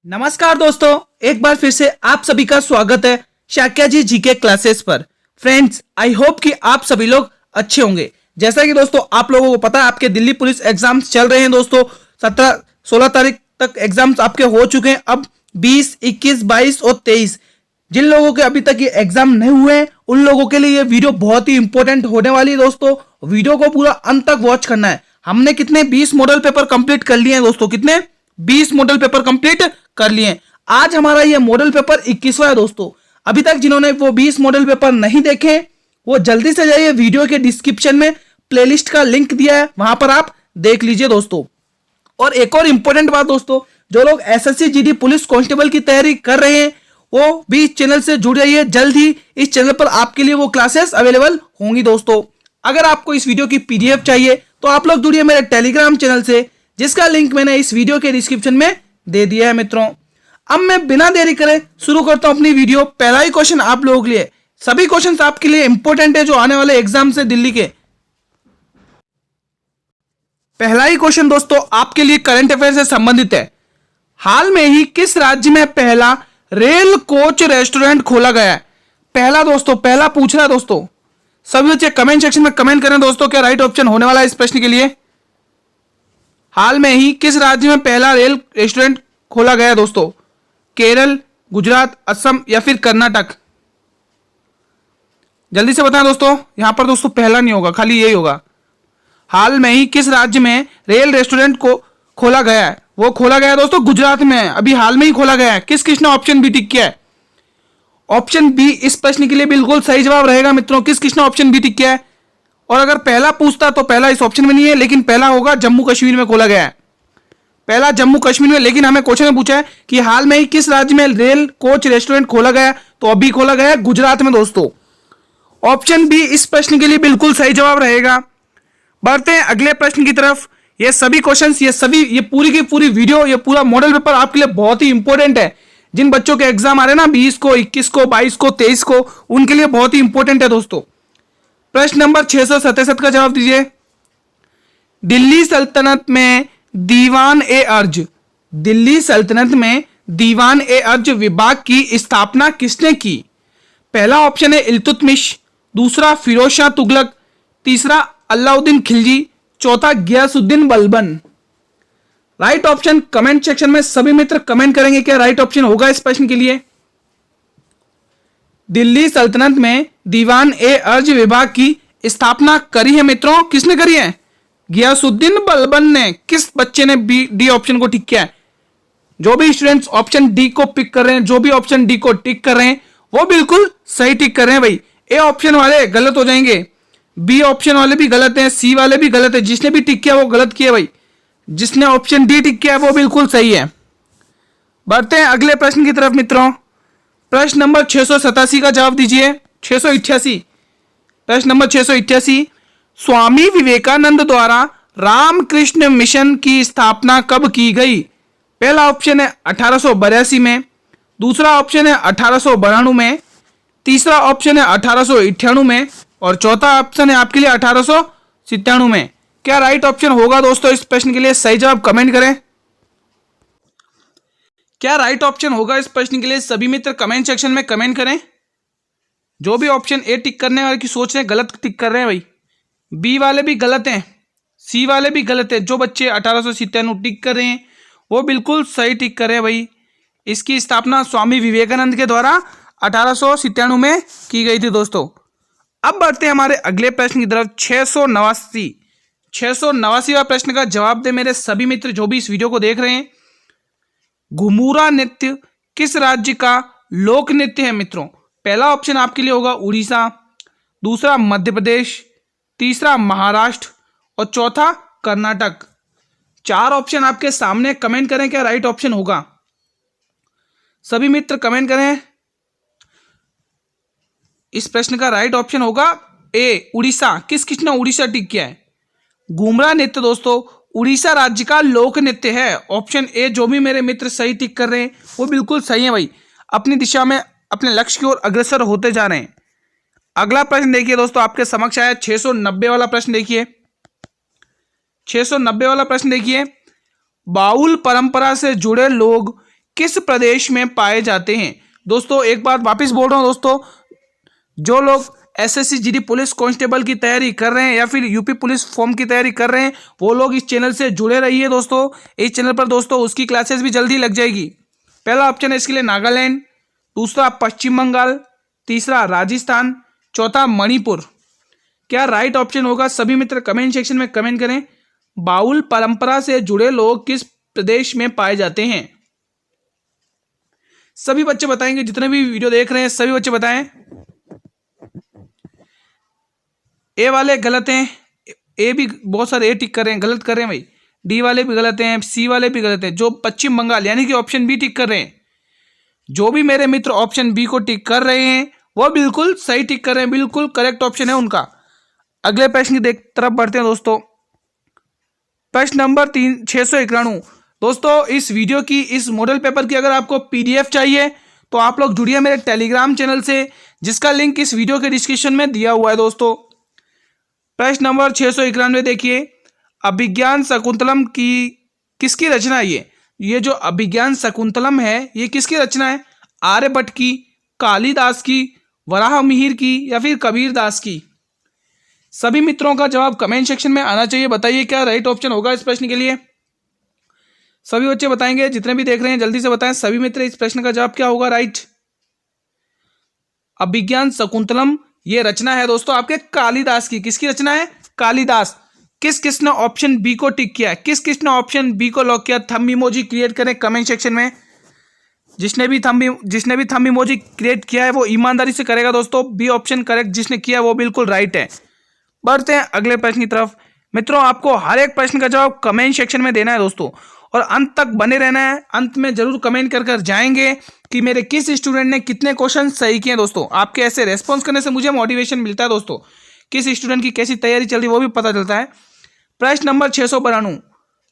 नमस्कार दोस्तों, एक बार फिर से आप सभी का स्वागत है शाक्या जी जीके क्लासेस पर। फ्रेंड्स, आई होप कि आप सभी लोग अच्छे होंगे। जैसा कि दोस्तों आप लोगों को पता है, आपके दिल्ली पुलिस एग्जाम्स चल रहे हैं दोस्तों। 17-16 तारीख तक एग्जाम्स आपके हो चुके हैं। अब 20, 21, 22 और 23 जिन लोगों के अभी तक ये एग्जाम नहीं हुए हैं, उन लोगों के लिए ये वीडियो बहुत ही इंपॉर्टेंट होने वाली है दोस्तों। वीडियो को पूरा अंत तक वॉच करना है। हमने कितने 20 मॉडल पेपर कंप्लीट कर लिए हैं दोस्तों। कितने 20 मॉडल पेपर कंप्लीट कर लिए। आज हमारा ये मॉडल पेपर 21वां है दोस्तों। अभी तक जिन्होंने वो 20 मॉडल पेपर नहीं देखे, वो जल्दी से जाइए, वीडियो के डिस्क्रिप्शन में प्लेलिस्ट का लिंक दिया है, वहां पर आप देख लीजिए दोस्तों। और एक और इंपॉर्टेंट बात दोस्तों, जो लोग एसएससी जीडी पुलिस कांस्टेबल की तैयारी कर रहे हैं, वो भी इस चैनल से जुड़ जाइए। जल्द ही इस चैनल पर आपके लिए वो क्लासेस अवेलेबल होंगी दोस्तों। अगर आपको इस वीडियो की पीडीएफ चाहिए तो आप लोग जुड़िए मेरे टेलीग्राम चैनल से, जिसका लिंक मैंने इस वीडियो के डिस्क्रिप्शन में दे दिया है मित्रों। अब मैं बिना देरी करे शुरू करता हूं अपनी वीडियो। पहला ही क्वेश्चन आप लोगों के लिए, सभी क्वेश्चंस आपके लिए इंपॉर्टेंट है जो आने वाले एग्जाम से दिल्ली के। पहला ही क्वेश्चन दोस्तों आपके लिए करंट अफेयर से संबंधित है। हाल में ही किस राज्य में पहला रेल कोच रेस्टोरेंट खोला गया है? पहला दोस्तों, पहला पूछ रहा है दोस्तों। सभी बच्चे कमेंट सेक्शन में कमेंट करें दोस्तों, क्या राइट ऑप्शन होने वाला है इस प्रश्न के लिए। हाल में ही किस राज्य में पहला रेल रेस्टोरेंट खोला गया है दोस्तों? केरल, गुजरात, असम या फिर कर्नाटक? जल्दी से बताएं दोस्तों। यहां पर दोस्तों पहला नहीं होगा, खाली यही होगा। हाल में ही किस राज्य में रेल रेस्टोरेंट को खोला गया है? वो खोला गया है दोस्तों गुजरात में, अभी हाल में ही खोला गया है। किसने ऑप्शन बी टिक किया है? ऑप्शन बी इस प्रश्न के लिए बिल्कुल सही जवाब रहेगा मित्रों। किसने ऑप्शन बी टिक किया है? और अगर पहला पूछता तो पहला इस ऑप्शन में नहीं है, लेकिन पहला होगा जम्मू कश्मीर में खोला गया है। पहला जम्मू कश्मीर में, लेकिन हमें क्वेश्चन में पूछा है कि हाल में ही किस राज्य में रेल कोच रेस्टोरेंट खोला गया, तो अभी खोला गया है गुजरात में दोस्तों। ऑप्शन बी इस प्रश्न के लिए बिल्कुल सही जवाब रहेगा। बढ़ते हैं अगले प्रश्न की तरफ। ये सभी क्वेश्चंस, ये पूरी की पूरी वीडियो, ये पूरा मॉडल पेपर आपके लिए बहुत ही इंपॉर्टेंट है। जिन बच्चों के एग्जाम आ रहे हैं ना 20 को, 21 को, 22 को, 23 को, उनके लिए बहुत ही इंपॉर्टेंट है दोस्तों। प्रश्न नंबर 667 का जवाब दीजिए। दिल्ली सल्तनत में दीवान ए अर्ज, दिल्ली सल्तनत में दीवान ए अर्ज विभाग की स्थापना किसने की? पहला ऑप्शन है इल्तुतमिश, दूसरा फिरोज शाह तुगलक, तीसरा अलाउद्दीन खिलजी, चौथा Ghiyasuddin Balban. Right option comment section में सभी मित्र कमेंट करेंगे, क्या राइट ऑप्शन होगा इस प्रश्न के लिए। दिल्ली सल्तनत में दीवान ए अर्ज विभाग की स्थापना करी है मित्रों, किसने करी है? गियासुद्दीन बलबन ने। किस बच्चे ने डी ऑप्शन को टिक किया है? जो भी स्टूडेंट्स ऑप्शन डी को पिक कर रहे हैं, जो भी ऑप्शन डी को टिक कर रहे हैं, वो बिल्कुल सही टिक कर रहे हैं भाई। ए ऑप्शन वाले गलत हो जाएंगे, बी ऑप्शन वाले भी गलत हैं, सी वाले भी गलत है। जिसने भी टिक किया वो गलत किया भाई, जिसने ऑप्शन डी टिक किया वो बिल्कुल सही है। बढ़ते हैं अगले प्रश्न की तरफ मित्रों। प्रश्न नंबर 687 का जवाब दीजिए। 688, प्रश्न नंबर 688, स्वामी विवेकानंद द्वारा रामकृष्ण मिशन की स्थापना कब की गई? पहला ऑप्शन है 1882 में, दूसरा ऑप्शन है 1892 में, तीसरा ऑप्शन है 1898 में, और चौथा ऑप्शन है आपके लिए 1897 में। क्या राइट ऑप्शन होगा दोस्तों इस प्रश्न के लिए? सही जवाब कमेंट करें। क्या राइट ऑप्शन होगा इस प्रश्न के लिए? सभी मित्र कमेंट सेक्शन में कमेंट करें। जो भी ऑप्शन ए टिक करने वाले की सोच रहे हैं, गलत टिक कर रहे हैं भाई। बी वाले भी गलत हैं, सी वाले भी गलत है। जो बच्चे 1897 टिक कर रहे हैं वो बिल्कुल सही टिक कर रहे हैं भाई। इसकी स्थापना स्वामी विवेकानंद के द्वारा 1897 में की गई थी दोस्तों। अब बढ़ते हैं हमारे अगले प्रश्न की तरफ। 689वां प्रश्न का जवाब दे मेरे सभी मित्र जो भी इस वीडियो को देख रहे हैं। घुमुरा नृत्य किस राज्य का लोक नृत्य है मित्रों? पहला ऑप्शन आपके लिए होगा उड़ीसा, दूसरा मध्य प्रदेश, तीसरा महाराष्ट्र और चौथा कर्नाटक। 4 ऑप्शन आपके सामने, कमेंट करें क्या राइट ऑप्शन होगा। सभी मित्र कमेंट करें। इस प्रश्न का राइट ऑप्शन होगा ए उड़ीसा। किसने उड़ीसा टिक किया है? घुमरा नृत्य दोस्तों उड़ीसा राज्य का लोक नृत्य है। ऑप्शन ए जो भी मेरे मित्र सही टिक कर रहे हैं वो बिल्कुल सही है भाई। अपनी दिशा में अपने लक्ष्य की ओर अग्रसर होते जा रहे हैं। अगला प्रश्न देखिए दोस्तों, आपके समक्ष आया 690 वाला प्रश्न देखिए। 690 वाला प्रश्न देखिए। बाउल परंपरा से जुड़े लोग किस प्रदेश में पाए जाते हैं? दोस्तों एक बात वापस बोल रहा हूं दोस्तों, जो लोग एसएससी जीडी पुलिस कांस्टेबल की तैयारी कर रहे हैं या फिर यूपी पुलिस फॉर्म की तैयारी कर रहे हैं, वो लोग इस चैनल से जुड़े रहिए दोस्तों। इस चैनल पर दोस्तों उसकी क्लासेस भी जल्दी लग जाएगी। पहला ऑप्शन है इसके लिए नागालैंड, दूसरा पश्चिम बंगाल, तीसरा राजस्थान, चौथा मणिपुर। क्या राइट ऑप्शन होगा? सभी मित्र कमेंट सेक्शन में कमेंट करें। बाउल परंपरा से जुड़े लोग किस प्रदेश में पाए जाते हैं? सभी बच्चे बताएंगे, जितने भी वीडियो देख रहे हैं सभी बच्चे बताएं। ए वाले गलत हैं, ए भी बहुत सारे ए टिक कर रहे हैं, गलत कर रहे हैं भाई। डी वाले भी गलत हैं, सी वाले भी गलत हैं। जो पश्चिम बंगाल यानी कि ऑप्शन बी टिक कर रहे हैं, जो भी मेरे मित्र ऑप्शन बी को टिक कर रहे हैं वो बिल्कुल सही टिक कर रहे हैं, बिल्कुल करेक्ट ऑप्शन है उनका। अगले प्रश्न की तरफ बढ़ते हैं दोस्तों। प्रश्न नंबर 691। दोस्तों इस वीडियो की, इस मॉडल पेपर की अगर आपको पीडीएफ चाहिए तो आप लोग जुड़िए मेरे टेलीग्राम चैनल से, जिसका लिंक इस वीडियो के डिस्क्रिप्शन में दिया हुआ है दोस्तों। प्रश्न नंबर 691 देखिए, अभिज्ञान शाकुंतलम की किसकी रचना है? ये जो अभिज्ञान शाकुंतलम है ये किसकी रचना है? आर्यभट्ट की, कालिदास की, वराहमिहिर की या फिर कबीरदास की? सभी मित्रों का जवाब कमेंट सेक्शन में आना चाहिए। बताइए क्या राइट ऑप्शन होगा इस प्रश्न के लिए? सभी बच्चे बताएंगे, जितने भी देख रहे हैं जल्दी से बताएं सभी मित्र, इस प्रश्न का जवाब क्या होगा राइट? अभिज्ञान शाकुंतलम ये रचना है दोस्तों आपके कालिदास की। किसकी रचना है? कालिदास। किस किसने ऑप्शन बी को टिक किया है? किस किसने ऑप्शन बी को लॉक किया? थंब इमोजी क्रिएट करें कमेंट सेक्शन में। जिसने भी थंब इमोजी क्रिएट किया है वो ईमानदारी से करेगा दोस्तों। बी ऑप्शन करेक्ट जिसने किया वो बिल्कुल राइट है। बढ़ते हैं अगले प्रश्न की तरफ। मित्रों आपको हर एक प्रश्न का जवाब कमेंट सेक्शन में देना है दोस्तों, और अंत तक बने रहना है। अंत में जरूर कमेंट कर जाएंगे कि मेरे किस स्टूडेंट ने कितने क्वेश्चन सही किए। दोस्तों आपके ऐसे रेस्पॉन्स करने से मुझे मोटिवेशन मिलता है दोस्तों, किस स्टूडेंट की कैसी तैयारी चल रही है वो भी पता चलता है। प्रश्न नंबर 692,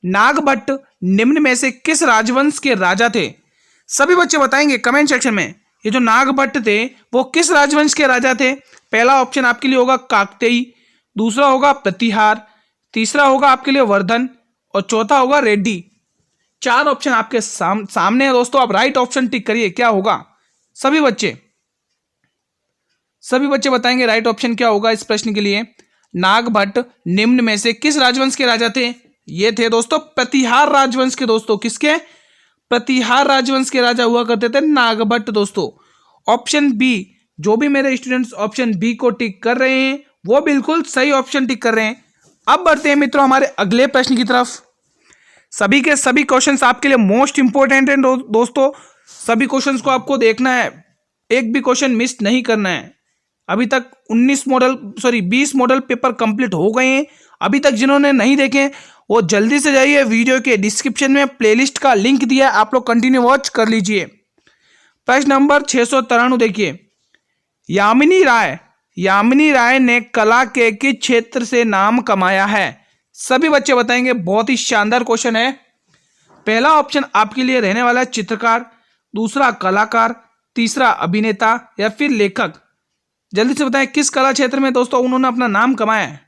नागभट्ट निम्न में से किस राजवंश के राजा थे? सभी बच्चे बताएंगे कमेंट सेक्शन में, ये जो नागभट्ट थे वो किस राजवंश के राजा थे? पहला ऑप्शन आपके लिए होगा काकतीय, दूसरा होगा प्रतिहार, तीसरा होगा आपके लिए वर्धन और चौथा होगा रेड्डी। चार ऑप्शन आपके सामने है दोस्तों, आप राइट ऑप्शन टिक करिए। क्या होगा? सभी बच्चे बताएंगे राइट ऑप्शन क्या होगा इस प्रश्न के लिए। नागभट्ट निम्न में से किस राजवंश के राजा थे? ये थे दोस्तों प्रतिहार राजवंश के दोस्तों। किसके? प्रतिहार राजवंश के राजा हुआ करते थे नागभट्ट दोस्तों। ऑप्शन बी, जो भी मेरे स्टूडेंट्स ऑप्शन बी को टिक कर रहे हैं वो बिल्कुल सही ऑप्शन टिक कर रहे हैं। अब बढ़ते हैं मित्रों हमारे अगले प्रश्न की तरफ। सभी के सभी क्वेश्चंस आपके लिए मोस्ट इंपॉर्टेंट है दोस्तों। सभी क्वेश्चंस को आपको देखना है, एक भी क्वेश्चन मिस नहीं करना है। अभी तक 20 मॉडल पेपर कंप्लीट हो गए हैं। अभी तक जिन्होंने नहीं देखे वो जल्दी से जाइए, वीडियो के डिस्क्रिप्शन में प्लेलिस्ट का लिंक दिया है, आप लोग कंटिन्यू वॉच कर लीजिए। प्रश्न नंबर 693 देखिए, यामिनी राय ने कला के किस क्षेत्र से नाम कमाया है? सभी बच्चे बताएंगे, बहुत ही शानदार क्वेश्चन है। पहला ऑप्शन आपके लिए रहने वाला है चित्रकार, दूसरा कलाकार, तीसरा अभिनेता या फिर लेखक। जल्दी से बताएं किस कला क्षेत्र में दोस्तों उन्होंने अपना नाम कमाया है।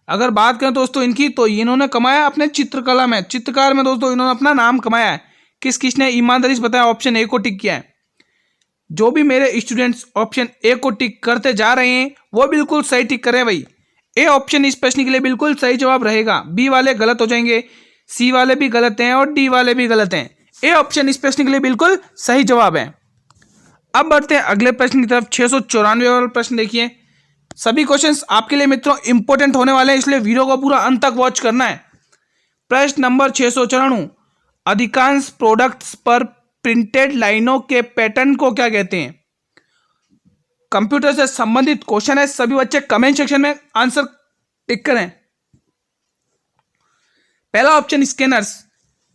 अगर बात करें दोस्तों इनकी, तो इन्होंने कमाया अपने चित्रकला में, चित्रकार में दोस्तों इन्होंने अपना नाम कमाया है। किसने ईमानदारी से बताया? ऑप्शन ए को टिक किया है। जो भी मेरे स्टूडेंट्स ऑप्शन ए को टिक करते जा रहे हैं वो बिल्कुल सही टिक करें भाई। ए ऑप्शन इस प्रश्न के लिए बिल्कुल सही जवाब रहेगा। बी वाले गलत हो जाएंगे, सी वाले भी गलत हैं और डी वाले भी गलत हैं। ए ऑप्शन इस प्रश्न के लिए बिल्कुल सही जवाब है। अब बढ़ते हैं अगले प्रश्न की तरफ। 694 वाला प्रश्न देखिए। सभी क्वेश्चंस आपके लिए मित्रों इंपॉर्टेंट होने वाले हैं, इसलिए वीडियो को पूरा अंत तक वॉच करना है। प्रश्न नंबर 694, अधिकांश प्रोडक्ट्स पर प्रिंटेड लाइनों के पैटर्न को क्या कहते हैं? कंप्यूटर से संबंधित क्वेश्चन है, सभी बच्चे कमेंट सेक्शन में आंसर टिक करें। पहला ऑप्शन स्कैनर्स,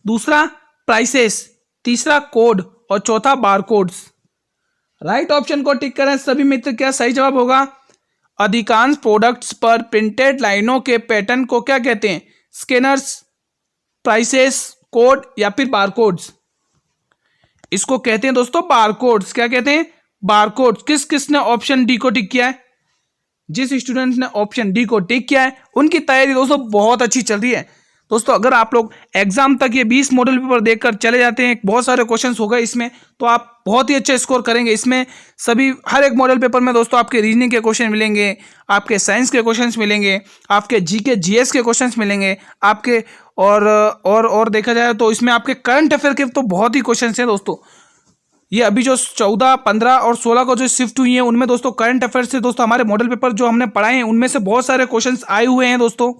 दूसरा प्राइसेस, तीसरा कोड और चौथा बारकोड्स। राइट ऑप्शन को टिक करें सभी मित्र। क्या सही जवाब होगा? अधिकांश प्रोडक्ट्स पर प्रिंटेड लाइनों के पैटर्न को क्या कहते हैं? स्कैनर्स, प्राइसेस, कोड या फिर बारकोड्स। इसको कहते हैं दोस्तों बारकोड्स। क्या कहते हैं? बारकोड्स। किसने ऑप्शन डी को टिक किया है? जिस स्टूडेंट ने ऑप्शन डी को टिक किया है उनकी तैयारी दोस्तों बहुत अच्छी चल रही है। दोस्तों अगर आप लोग एग्जाम तक ये 20 मॉडल पेपर देखकर चले जाते हैं, बहुत सारे क्वेश्चंस हो गए इसमें, तो आप बहुत ही अच्छा स्कोर करेंगे। इसमें सभी हर एक मॉडल पेपर में दोस्तों आपके रीजनिंग के क्वेश्चन मिलेंगे, आपके साइंस के क्वेश्चंस मिलेंगे, आपके जीके जीएस के क्वेश्चंस मिलेंगे, आपके और देखा जाए तो इसमें आपके करंट अफेयर के तो बहुत ही क्वेश्चन हैं दोस्तों। ये अभी जो 14, 15 और 16 को जो शिफ्ट हुई है उनमें दोस्तों करंट अफेयर से दोस्तों हमारे मॉडल पेपर जो हमने पढ़ाए हैं उनमें से बहुत सारे क्वेश्चंस आए हुए हैं दोस्तों।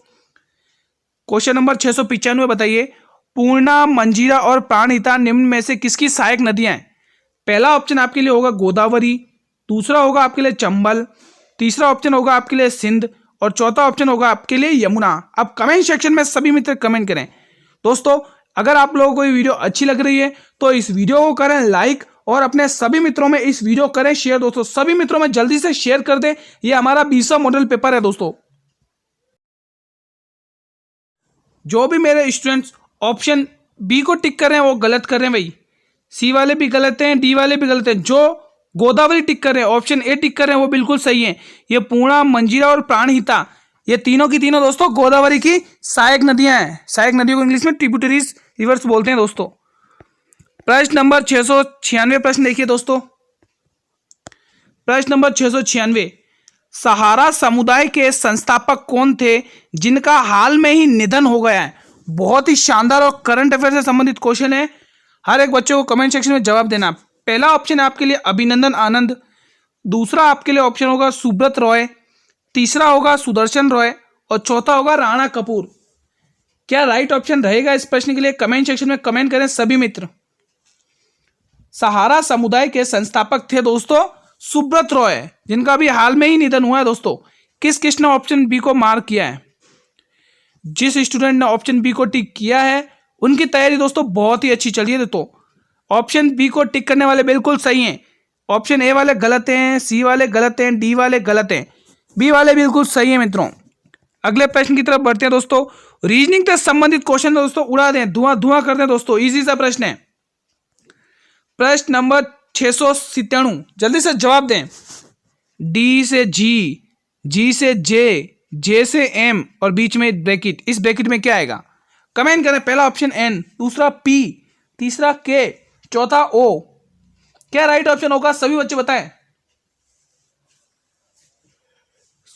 क्वेश्चन नंबर 695 बताइए, पूर्णा, मंजीरा और प्राणहिता निम्न में से किसकी सहायक नदियां हैं? पहला ऑप्शन आपके लिए होगा गोदावरी, दूसरा होगा आपके लिए चंबल, तीसरा ऑप्शन होगा आपके लिए सिंध और चौथा ऑप्शन होगा आपके लिए यमुना। अब कमेंट सेक्शन में सभी मित्र कमेंट करें। दोस्तों अगर आप लोगों को ये वीडियो अच्छी लग रही है तो इस वीडियो को करें लाइक और अपने सभी मित्रों में इस वीडियो करें शेयर। दोस्तों सभी मित्रों में जल्दी से शेयर कर दें। ये हमारा 20वां मॉडल पेपर है दोस्तों। जो भी मेरे स्टूडेंट्स ऑप्शन बी को टिक कर रहे हैं वो गलत कर रहे हैं भाई, सी वाले भी गलत हैं, डी वाले भी गलत हैं। जो गोदावरी टिक कर रहे हैं, ऑप्शन ए टिक कर रहे हैं वो बिल्कुल सही है। ये पूर्णा, मंजीरा और प्राणहिता ये तीनों की तीनों दोस्तों गोदावरी की सहायक नदियां हैं। सहायक नदियों को इंग्लिश में ट्रिब्यूटरीज रिवर्स बोलते हैं दोस्तों। प्रश्न नंबर 696 प्रश्न देखिए दोस्तों। प्रश्न नंबर 696, सहारा समुदाय के संस्थापक कौन थे जिनका हाल में ही निधन हो गया है? बहुत ही शानदार और करंट अफेयर से संबंधित क्वेश्चन है। हर एक बच्चे को कमेंट सेक्शन में जवाब देना। पहला ऑप्शन है आपके लिए अभिनंदन आनंद, दूसरा आपके लिए ऑप्शन होगा सुब्रत रॉय, तीसरा होगा सुदर्शन रॉय और चौथा होगा राणा कपूर। क्या राइट ऑप्शन रहेगा इस प्रश्न के लिए? कमेंट सेक्शन में कमेंट करें सभी मित्र। सहारा समुदाय के संस्थापक थे दोस्तों सुब्रत रॉय, जिनका भी हाल में ही निधन हुआ है दोस्तों। किसने ऑप्शन बी को मार्क किया है? जिस स्टूडेंट ने ऑप्शन बी को टिक किया है उनकी तैयारी दोस्तों बहुत ही अच्छी चल रही है। तो ऑप्शन बी को टिक करने वाले बिल्कुल सही हैं। ऑप्शन ए वाले गलत हैं, सी वाले गलत हैं, डी वाले गलत हैं, बी वाले बिल्कुल सही है मित्रों। अगले प्रश्न की तरफ बढ़ते हैं दोस्तों। रीजनिंग से संबंधित क्वेश्चन दोस्तों उड़ा दें, धुआं धुआं कर दें दोस्तों। इजी सा प्रश्न है। प्रश्न नंबर 697, जल्दी से जवाब दें। डी से जी, जी से जे, जे से एम और बीच में ब्रैकेट, इस ब्रैकेट में क्या आएगा? कमेंट करें। पहला ऑप्शन एन, दूसरा पी, तीसरा के, चौथा ओ। क्या राइट ऑप्शन होगा? सभी बच्चे बताएं।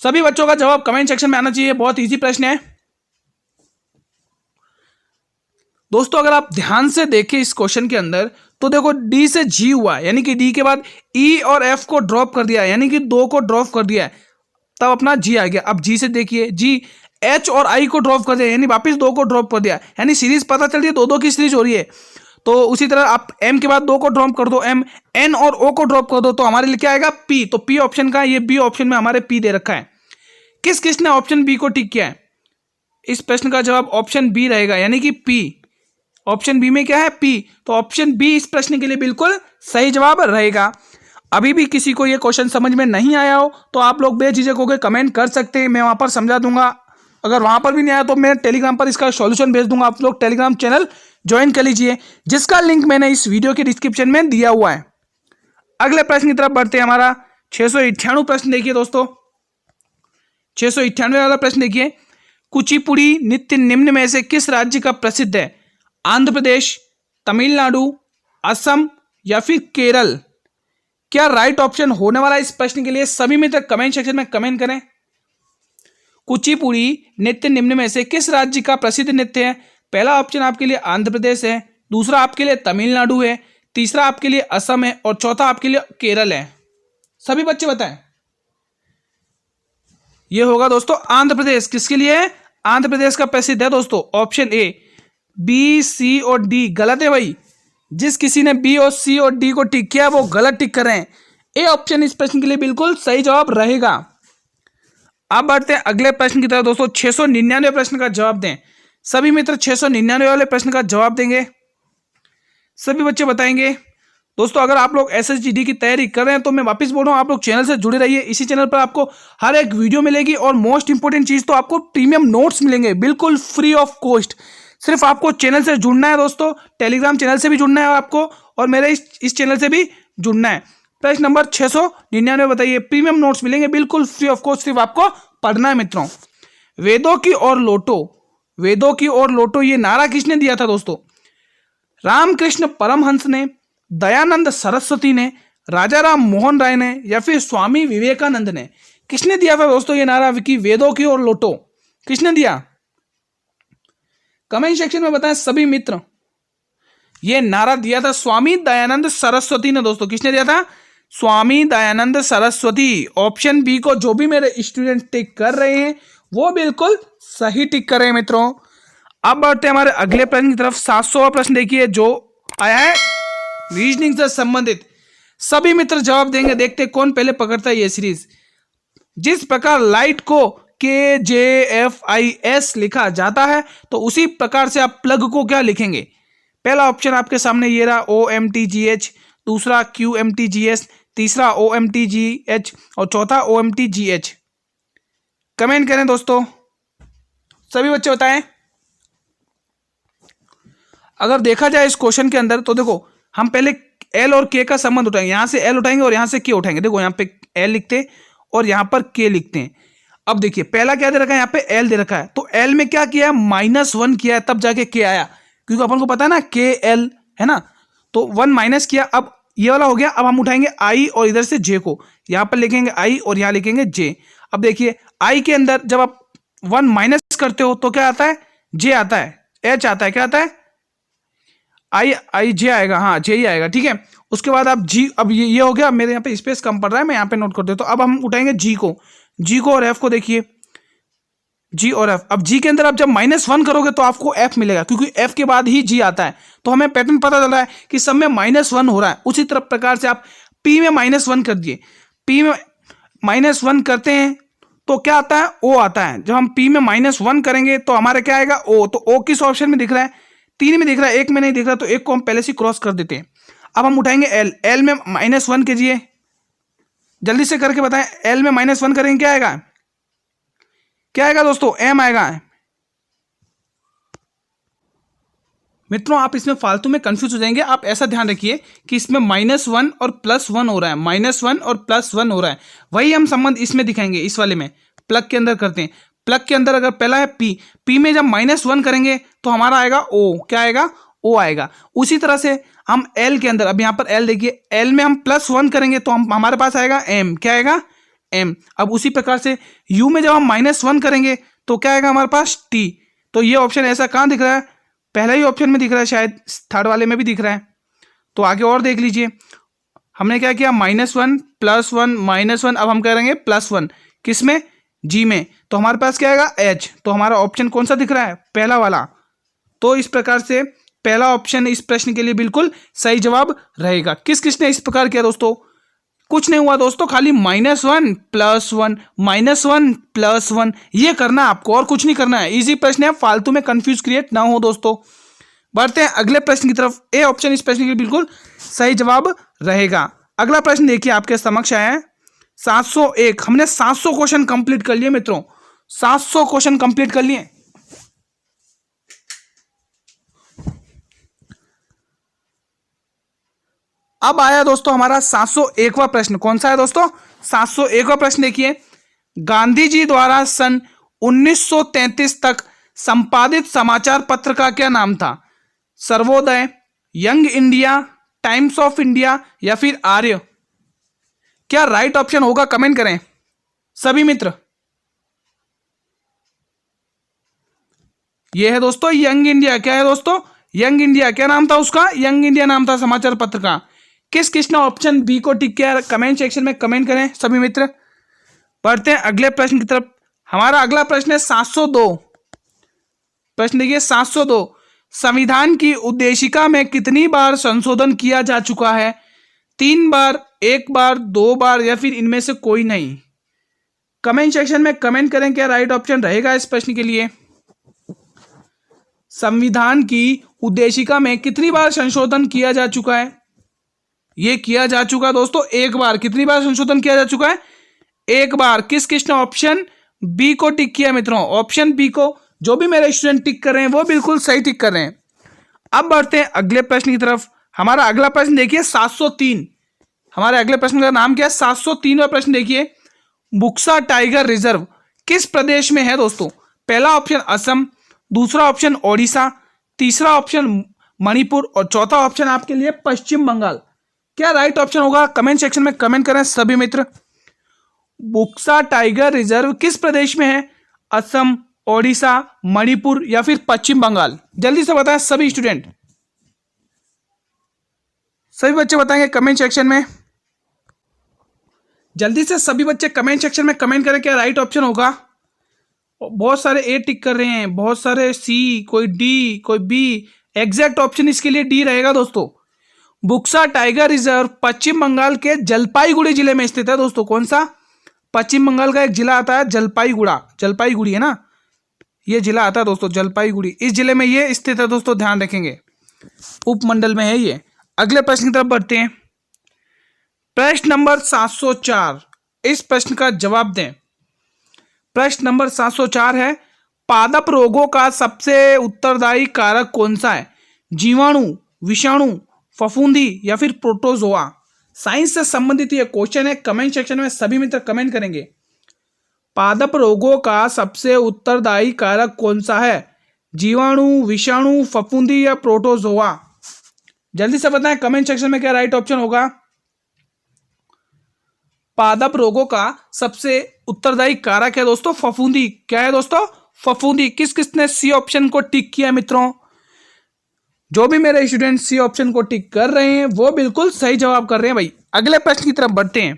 सभी बच्चों का जवाब कमेंट सेक्शन में आना चाहिए। बहुत इजी प्रश्न है दोस्तों। अगर आप ध्यान से देखें इस क्वेश्चन के अंदर तो देखो डी से जी हुआ, यानी कि डी के बाद ई और एफ को ड्रॉप कर दिया, यानी कि 2 को ड्रॉप कर दिया है, तब अपना जी आ गया। अब जी से देखिए, जी एच और आई को ड्रॉप कर दिया, यानी वापिस 2 को ड्रॉप कर दिया, यानी सीरीज पता चल रही है 2-2 की सीरीज हो रही है। तो उसी तरह आप एम के बाद 2 को ड्रॉप कर दो, एम, एन और ओ को ड्रॉप कर दो, तो हमारे लिए क्या आएगा? पी। तो पी ऑप्शन का, ये बी ऑप्शन में हमारे पी दे रखा है। किसने ऑप्शन बी को टिक किया है? इस प्रश्न का जवाब ऑप्शन बी रहेगा, यानी कि पी। ऑप्शन बी में क्या है? पी। तो ऑप्शन बी इस प्रश्न के लिए बिल्कुल सही जवाब रहेगा। अभी भी किसी को ये क्वेश्चन समझ में नहीं आया हो तो आप लोग बेझिझक होकर कमेंट कर सकते हैं, मैं वहां पर समझा दूंगा। अगर वहां पर भी नहीं आया तो मैं टेलीग्राम पर इसका सॉल्यूशन भेज दूंगा। आप लोग टेलीग्राम चैनल ज्वाइन कर लीजिए, जिसका लिंक मैंने इस वीडियो के डिस्क्रिप्शन में दिया हुआ है। अगले प्रश्न की तरफ बढ़ते हैं। हमारा 698 प्रश्न देखिए दोस्तों। 698 वाला प्रश्न देखिए, कुचिपुड़ी नृत्य निम्न में से किस राज्य का प्रसिद्ध है? आंध्र प्रदेश, तमिलनाडु, असम या फिर केरल? क्या राइट ऑप्शन होने वाला है इस प्रश्न के लिए? सभी मित्र कमेंट सेक्शन में कमेंट करें। कुचिपुड़ी नृत्य निम्न में से किस राज्य का प्रसिद्ध नृत्य है? पहला ऑप्शन आपके लिए आंध्र प्रदेश है, दूसरा आपके लिए तमिलनाडु है, तीसरा आपके लिए असम है और चौथा आपके लिए केरल है। सभी बच्चे बताएं। यह होगा दोस्तों आंध्र प्रदेश। किसके लिए है? आंध्र प्रदेश का प्रसिद्ध है दोस्तों। ऑप्शन ए, बी, सी और डी गलत है भाई। जिस किसी ने बी और सी और डी को टिक किया वो गलत टिक कर रहे हैं। ए ऑप्शन इस प्रश्न के लिए बिल्कुल सही जवाब रहेगा। अब बढ़ते हैं अगले प्रश्न की तरफ दोस्तों। 699 प्रश्न का जवाब दें। सभी मित्र 699 वाले प्रश्न का जवाब देंगे। सभी बच्चे बताएंगे। दोस्तों अगर आप लोग SSGD की तैयारी कर रहे हैं तो मैं वापस बोल रहा हूँ, आप लोग चैनल से जुड़े रहिए। इसी चैनल पर आपको हर एक वीडियो मिलेगी और मोस्ट इंपोर्टेंट चीज़ तो आपको प्रीमियम नोट्स मिलेंगे बिल्कुल फ्री ऑफ कॉस्ट। सिर्फ आपको चैनल से जुड़ना है दोस्तों, टेलीग्राम चैनल से भी जुड़ना है आपको और मेरे इस चैनल से भी जुड़ना है। प्रश्न नंबर 699 बताइए। प्रीमियम नोट्स मिलेंगे बिल्कुल फ्री ऑफ कॉस्ट, सिर्फ आपको पढ़ना है मित्रों। वेदों की ओर लौटो वेदों की ओर लौटो, ये नारा किसने दिया था दोस्तों? रामकृष्ण परमहंस ने, दयानंद सरस्वती ने, राजा राम मोहन राय ने, या फिर स्वामी विवेकानंद ने? किसने दिया था दोस्तों ये नारा कि वेदों की ओर लौटो? किसने दिया? कमेंट सेक्शन में बताएं सभी मित्र। ये नारा दिया था स्वामी दयानंद सरस्वती ने दोस्तों। किसने दिया था? स्वामी दयानंद सरस्वती। ऑप्शन बी को जो भी मेरे स्टूडेंट टिक कर रहे हैं वो बिल्कुल सही टिक कर रहे हैं मित्रों। अब बढ़ते हैं हमारे अगले प्रश्न की तरफ। 700वां प्रश्न देखिए जो आया है रीजनिंग से संबंधित। सभी मित्र जवाब देंगे, देखते कौन पहले पकड़ता है ये सीरीज। जिस प्रकार लाइट को KJFIS लिखा जाता है तो उसी प्रकार से आप प्लग को क्या लिखेंगे? पहला ऑप्शन आपके सामने ये रहा OMTGH, दूसरा QMTGS, तीसरा OMTGH और चौथा OMTGH। कमेंट करें दोस्तों, सभी बच्चे बताएं। अगर देखा जाए इस क्वेश्चन के अंदर तो देखो हम पहले L और K का संबंध उठाएंगे। यहां से L उठाएंगे और यहां से K उठाएंगे। देखो यहां पे L लिखते हैं और यहां पर K लिखते हैं। अब देखिए पहला क्या दे रखा है, यहाँ पे L दे रखा है तो L में क्या किया है, -1 किया है तब जाके K आया, क्योंकि अपन को पता है ना KL है ना, तो 1 माइनस किया। अब ये वाला हो गया। अब हम उठाएंगे I और इधर से J को, यहाँ पर लिखेंगे I और यहाँ लिखेंगे J। अब देखिए I के अंदर जब आप 1 माइनस करते हो तो क्या आता है, J आता है, H आता है, क्या आता है, I J आएगा, हाँ J ही आएगा, ठीक है। उसके बाद आप G, अब ये हो गया। मेरे यहाँ पे स्पेस कम पड़ रहा है, मैं यहाँ पे नोट कर देता हूँ। अब हम उठाएंगे G को और F को। देखिए G और F। अब G के अंदर आप जब -1 करोगे तो आपको F मिलेगा, क्योंकि F के बाद ही G आता है। तो हमें पैटर्न पता चल रहा है कि सब में -1 हो रहा है। उसी तरह प्रकार से आप P में -1 कर दिए, P में -1 करते हैं तो क्या आता है, O आता है। जब हम P में -1 करेंगे तो हमारा क्या आएगा, O। तो O किस ऑप्शन में दिख रहा है, 3 में दिख रहा है, 1 में नहीं दिख रहा, तो 1 को हम पहले से क्रॉस कर देते हैं। अब हम उठाएंगे L में -1 कीजिए, जल्दी से करके बताएं। L में -1 करेंगे क्या आएगा, क्या आएगा दोस्तों, M आएगा। मित्रों आप इसमें फालतू में कंफ्यूज हो जाएंगे। आप ऐसा ध्यान रखिए कि इसमें -1 और +1 हो रहा है, -1 और +1 हो रहा है। वही हम संबंध इसमें दिखाएंगे, इस वाले में प्लग के अंदर करते हैं। प्लग के अंदर अगर पहला है P में जब -1 करेंगे तो हमारा आएगा O। क्या आएगा, O आएगा। उसी तरह से हम L के अंदर, अब यहाँ पर L देखिए, L में हम +1 करेंगे तो हमारे पास आएगा M। क्या आएगा, M। अब उसी प्रकार से U में जब हम -1 करेंगे तो क्या आएगा हमारे पास, T। तो ये ऑप्शन ऐसा कहाँ दिख रहा है, पहला ही ऑप्शन में दिख रहा है, शायद थर्ड वाले में भी दिख रहा है। तो आगे और देख लीजिए, हमने क्या किया, -1 +1 -1, अब हम करेंगे +1 किस में, G में। तो हमारे पास क्या आएगा, H। तो हमारा ऑप्शन कौन सा दिख रहा है, पहला वाला। तो इस प्रकार से पहला ऑप्शन इस प्रश्न के लिए बिल्कुल सही जवाब रहेगा। किस किसने इस प्रकार किया दोस्तों, कुछ नहीं हुआ दोस्तों, खाली -1 +1 -1 +1 ये करना है आपको, और कुछ नहीं करना है। इजी प्रश्न है, फालतू में कंफ्यूज क्रिएट ना हो दोस्तों। बढ़ते हैं अगले प्रश्न की तरफ। ए ऑप्शन इस प्रश्न के लिए बिल्कुल सही जवाब रहेगा। अगला प्रश्न देखिए आपके समक्ष आया है 701। हमने 700 क्वेश्चन कंप्लीट कर लिए मित्रों, 700 क्वेश्चन कंप्लीट कर लिए। अब आया दोस्तों हमारा 701वां प्रश्न। कौन सा है दोस्तों, 701वां प्रश्न देखिए। गांधी जी द्वारा सन 1933 तक संपादित समाचार पत्र का क्या नाम था, Sarvodaya, young India, times of India या फिर आर्य? क्या राइट ऑप्शन होगा, कमेंट करें सभी मित्र। यह है दोस्तों यंग इंडिया। क्या है दोस्तों, यंग इंडिया। क्या नाम था उसका, यंग इंडिया नाम था समाचार पत्र का। किस किसने ऑप्शन बी को टिक किया, कमेंट सेक्शन में कमेंट करें सभी मित्र। पढ़ते हैं अगले प्रश्न की तरफ। हमारा अगला प्रश्न है 702। प्रश्न देखिए 702। संविधान की उद्देशिका में कितनी बार संशोधन किया जा चुका है, 3 बार, 1 बार, 2 बार या फिर इनमें से कोई नहीं? कमेंट सेक्शन में कमेंट करें क्या राइट ऑप्शन रहेगा इस प्रश्न के लिए। संविधान की उद्देशिका में कितनी बार संशोधन किया जा चुका है? ये किया जा चुका दोस्तों 1 बार। कितनी बार संशोधन किया जा चुका है, 1 बार। किस किसने ऑप्शन बी को टिक किया मित्रों, ऑप्शन बी को जो भी मेरे स्टूडेंट टिक कर रहे हैं वो बिल्कुल सही टिक कर रहे हैं। अब बढ़ते हैं अगले प्रश्न की तरफ। हमारा अगला प्रश्न देखिए 703। हमारे अगले प्रश्न का नाम क्या है, 703वां प्रश्न देखिए। बुक्सा टाइगर रिजर्व किस प्रदेश में है दोस्तों? पहला ऑप्शन असम, दूसरा ऑप्शन ओडिशा, तीसरा ऑप्शन मणिपुर और चौथा ऑप्शन आपके लिए पश्चिम बंगाल। क्या राइट ऑप्शन होगा? कमेंट सेक्शन में कमेंट करें सभी मित्र। बुक्सा टाइगर रिजर्व किस प्रदेश में है? असम, ओडिशा, मणिपुर या फिर पश्चिम बंगाल? जल्दी से बताएं सभी स्टूडेंट, सभी बच्चे बताएंगे कमेंट सेक्शन में। जल्दी से सभी बच्चे कमेंट सेक्शन में कमेंट करें क्या राइट ऑप्शन होगा। बहुत सारे ए टिक कर रहे हैं, बहुत सारे सी, कोई डी, कोई बी। एग्जैक्ट ऑप्शन इसके लिए डी रहेगा दोस्तों। बुक्सा टाइगर रिजर्व पश्चिम बंगाल के जलपाईगुड़ी जिले में स्थित है दोस्तों। कौन सा? पश्चिम बंगाल का एक जिला आता है जलपाईगुड़ा, जलपाईगुड़ी है ना, ये जिला आता है दोस्तों जलपाईगुड़ी। इस जिले में ये स्थित है दोस्तों, ध्यान रखेंगे, उपमंडल में है ये। अगले प्रश्न की तरफ बढ़ते हैं। प्रश्न नंबर 704, इस प्रश्न का जवाब दें। प्रश्न नंबर 704 है, पादप रोगों का सबसे उत्तरदायी कारक कौन सा है? जीवाणु, विषाणु, फफूंदी या फिर प्रोटोजोआ? साइंस से संबंधित ये क्वेश्चन है। कमेंट सेक्शन में सभी मित्र कमेंट करेंगे। पादप रोगों का सबसे उत्तरदायी कारक कौन सा है? जीवाणु, विषाणु, फफूंदी या प्रोटोजोआ? जल्दी से बताएं कमेंट सेक्शन में क्या राइट ऑप्शन होगा। पादप रोगों का सबसे उत्तरदायी कारक है दोस्तों फफूंदी। क्या है दोस्तों? फफूंदी। किस किसने सी ऑप्शन को टिक किया मित्रों? जो भी मेरे स्टूडेंट सी ऑप्शन को टिक कर रहे हैं वो बिल्कुल सही जवाब कर रहे हैं भाई। अगले प्रश्न की तरफ बढ़ते हैं।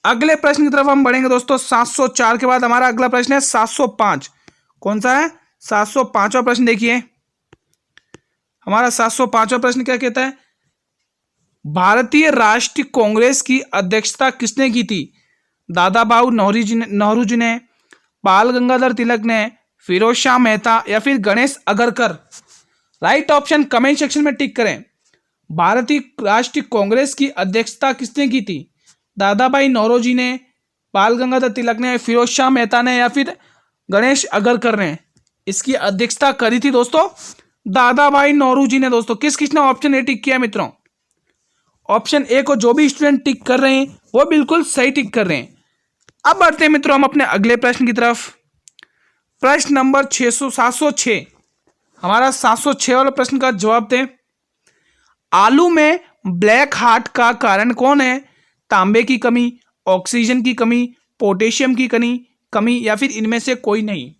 अगले प्रश्न की तरफ हम बढ़ेंगे दोस्तों। 704 के बाद हमारा अगला प्रश्न है 705। कौन सा है? 705वां प्रश्न देखिए। हमारा 705वां प्रश्न क्या कहता है? भारतीय राष्ट्रीय कांग्रेस की अध्यक्षता किसने की थी? दादाभाई नेहरू जी ने, बाल गंगाधर तिलक ने, फिरोज शाह मेहता या फिर Ganesh Agarkar? Right option comment section में टिक करें। भारतीय राष्ट्रीय कांग्रेस की अध्यक्षता किसने की थी? दादाभाई नेहरू जी ने, बाल गंगाधर तिलक ने, फिरोज शाह मेहता ने या फिर गणेश अगरकर ने इसकी अध्यक्षता करी थी दोस्तों? दादाभाई नेहरू जी ने दोस्तों। किस किसने ऑप्शन ए टिक किया मित्रों? ऑप्शन ए को जो भी स्टूडेंट टिक कर रहे हैं वो बिल्कुल सही टिक कर रहे हैं। अब बढ़ते हैं मित्रों हम अपने अगले प्रश्न की तरफ। प्रश्न नंबर 706, हमारा 706 वाला प्रश्न का जवाब दें। आलू में ब्लैक हार्ट का कारण कौन है? तांबे की कमी, ऑक्सीजन की कमी, पोटेशियम की कमी या फिर इनमें से कोई नहीं?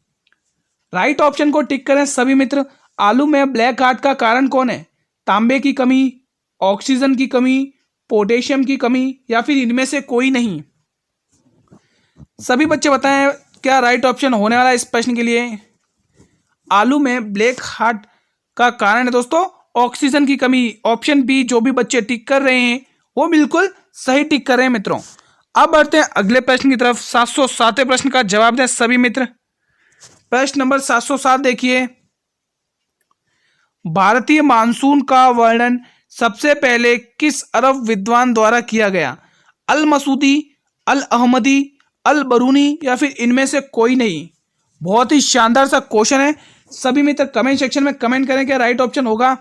राइट ऑप्शन को टिक करें सभी मित्र। आलू में ब्लैक हार्ट का कारण कौन है? तांबे की कमी, ऑक्सीजन की कमी, पोटेशियम की कमी या फिर इनमें से कोई नहीं? सभी बच्चे बताएं क्या राइट ऑप्शन होने वाला है इस प्रश्न के लिए। आलू में ब्लैक हार्ट का कारण है दोस्तों ऑक्सीजन की कमी। ऑप्शन बी जो भी बच्चे टिक कर रहे हैं वो बिल्कुल सही टिक कर रहे हैं मित्रों। अब बढ़ते हैं अगले प्रश्न की तरफ। 707वें प्रश्न का जवाब दें सभी मित्र। प्रश्न नंबर 707 देखिए। भारतीय मानसून का वर्णन सबसे पहले किस अरब विद्वान द्वारा किया गया? अल मसूदी, अल अहमदी, अल बरूनी या फिर इनमें से कोई नहीं? बहुत ही शानदार सा क्वेश्चन है। सभी मित्र कमेंट सेक्शन में कमेंट करें क्या राइट ऑप्शन होगा।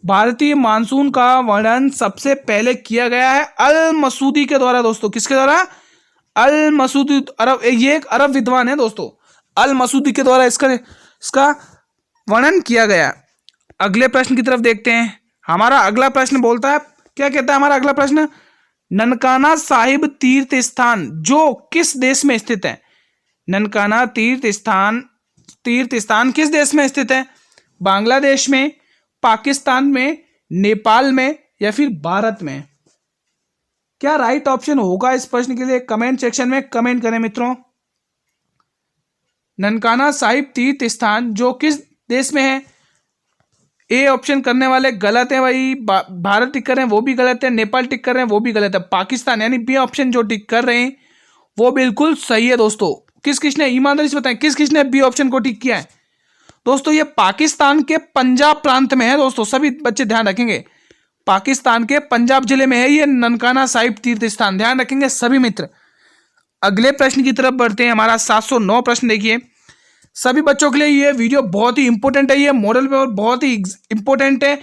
भारतीय मानसून का वर्णन सबसे पहले किया गया है अल मसूदी के द्वारा दोस्तों। किसके द्वारा? अल मसूदी। अरब, ये एक अरब विद्वान है दोस्तों। अल मसूदी के द्वारा इसका वर्णन किया गया। अगले प्रश्न की तरफ देखते हैं। हमारा अगला प्रश्न बोलता है, क्या कहता है हमारा अगला प्रश्न? ननकाना साहिब तीर्थ स्थान जो किस देश में स्थित है? ननकाना तीर्थ स्थान किस देश में स्थित है? बांग्लादेश में, पाकिस्तान में, नेपाल में या फिर भारत में? क्या राइट ऑप्शन होगा इस प्रश्न के लिए? कमेंट सेक्शन में कमेंट करें मित्रों। ननकाना साहिब तीर्थ स्थान जो किस देश में है? ए ऑप्शन करने वाले गलत है भाई। भारत टिक कर रहे हैं वो भी गलत है, नेपाल टिक कर रहे हैं वो भी गलत है, पाकिस्तान यानी बी ऑप्शन जो टिक कर रहे हैं वो बिल्कुल सही है दोस्तों। किस किसने, ईमानदारी से बताएं किस किसने बी ऑप्शन को टिक किया है दोस्तों? ये पाकिस्तान के पंजाब प्रांत में है दोस्तों। सभी बच्चे ध्यान रखेंगे, पाकिस्तान के पंजाब जिले में है ये ननकाना साहिब तीर्थ स्थान। ध्यान रखेंगे सभी मित्र। अगले प्रश्न की तरफ बढ़ते हैं। हमारा 709 प्रश्न देखिए। सभी बच्चों के लिए ये वीडियो बहुत ही इंपॉर्टेंट है। ये मॉडल पेपर बहुत ही इंपॉर्टेंट है।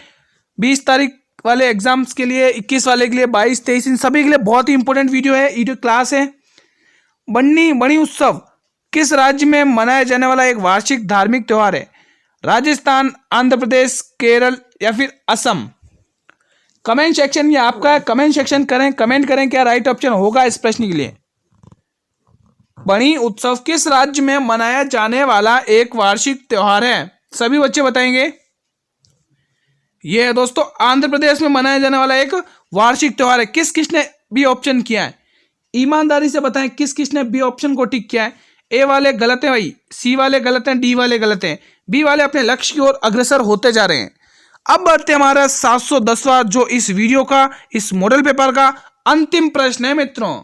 20 तारीख वाले एग्जाम्स के लिए, 21 वाले के लिए, 22, 23 इन सभी के लिए बहुत ही इंपॉर्टेंट वीडियो है। वीडियो क्लास है बनी उत्सव किस राज्य में मनाया जाने वाला एक वार्षिक धार्मिक त्योहार है? राजस्थान, आंध्र प्रदेश, केरल या फिर असम? कमेंट सेक्शन ये आपका है, कमेंट सेक्शन करें, कमेंट करें क्या राइट ऑप्शन होगा इस प्रश्न के लिए। बनी उत्सव किस राज्य में मनाया जाने वाला एक वार्षिक त्योहार है? सभी बच्चे बताएंगे। यह है दोस्तों आंध्र प्रदेश में मनाया जाने वाला एक वार्षिक त्योहार है। किस किसने बी ऑप्शन किया है? ईमानदारी से बताएं किस किसने बी ऑप्शन को टिक किया है। ए वाले गलत हैं भाई, सी वाले गलत हैं, डी वाले गलत हैं, बी वाले अपने लक्ष्य की ओर अग्रसर होते जा रहे हैं। अब बढ़ते हमारा 710वां जो इस वीडियो का, इस मॉडल पेपर का अंतिम प्रश्न है मित्रों।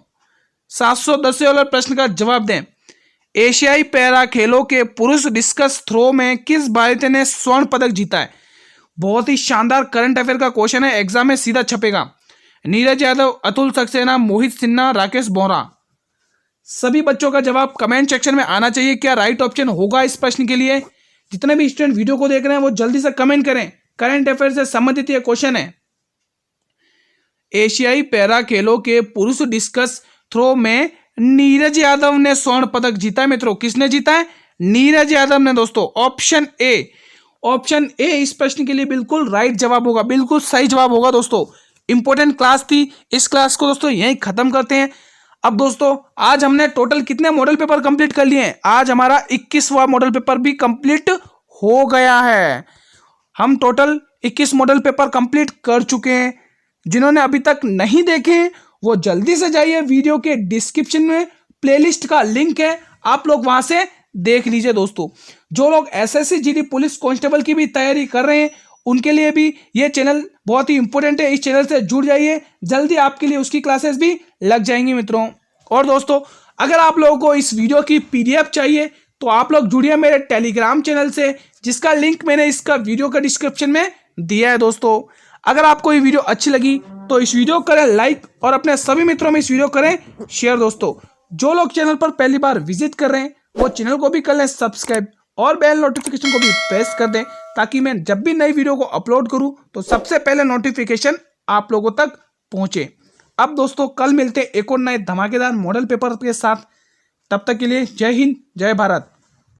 710वें वाले प्रश्न का जवाब दें। एशियाई पैरा खेलों के पुरुष डिस्कस थ्रो में किस भारतीय ने स्वर्ण पदक जीता है? बहुत ही शानदार करंट अफेयर का क्वेश्चन है, एग्जाम में सीधा छपेगा। नीरज यादव, अतुल सक्सेना, मोहित सिन्हा, राकेश बोहरा? सभी बच्चों का जवाब कमेंट सेक्शन में आना चाहिए। क्या राइट ऑप्शन होगा इस प्रश्न के लिए? जितने भी स्टूडेंट वीडियो को देख रहे हैं वो जल्दी से कमेंट करें। करंट अफेयर से संबंधित यह क्वेश्चन है। एशियाई पैरा खेलों के पुरुष डिस्कस थ्रो में नीरज यादव ने स्वर्ण पदक जीता है मित्रों। किसने जीता है? नीरज यादव ने दोस्तों। ऑप्शन ए, ऑप्शन ए इस प्रश्न के लिए बिल्कुल राइट जवाब होगा, बिल्कुल सही जवाब होगा दोस्तों। इंपॉर्टेंट क्लास थी, इस क्लास को दोस्तों यहीं खत्म करते हैं। अब दोस्तों आज हमने टोटल कितने मॉडल पेपर कंप्लीट कर लिए हैं? आज हमारा 21वां मॉडल पेपर भी कंप्लीट हो गया है। हम टोटल 21 मॉडल पेपर कंप्लीट कर चुके हैं। जिन्होंने अभी तक नहीं देखे वो जल्दी से जाइए, वीडियो के डिस्क्रिप्शन में प्लेलिस्ट का लिंक है, आप लोग वहां से देख लीजिए दोस्तों। जो लोग एसएससी जीडी पुलिस कांस्टेबल की भी तैयारी कर रहे हैं उनके लिए भी ये चैनल बहुत ही इंपॉर्टेंट है। इस चैनल से जुड़ जाइए, जल्दी आपके लिए उसकी क्लासेस भी लग जाएंगी मित्रों। और दोस्तों अगर आप लोगों को इस वीडियो की पीडीएफ चाहिए तो आप लोग जुड़िए मेरे टेलीग्राम चैनल से, जिसका लिंक मैंने इसका वीडियो का डिस्क्रिप्शन में दिया है दोस्तों। अगर आपको ये वीडियो अच्छी लगी तो इस वीडियो को करें लाइक और अपने सभी मित्रों में इस वीडियो करें शेयर दोस्तों। जो लोग चैनल पर पहली बार विजिट कर रहे हैं वो चैनल को भी कर लें सब्सक्राइब और बेल नोटिफिकेशन को भी प्रेस कर दें, ताकि मैं जब भी नई वीडियो को अपलोड करूं तो सबसे पहले नोटिफिकेशन आप लोगों तक पहुंचे। अब दोस्तों कल मिलते हैं एक और नए धमाकेदार मॉडल पेपर के साथ। तब तक के लिए जय हिंद, जय भारत।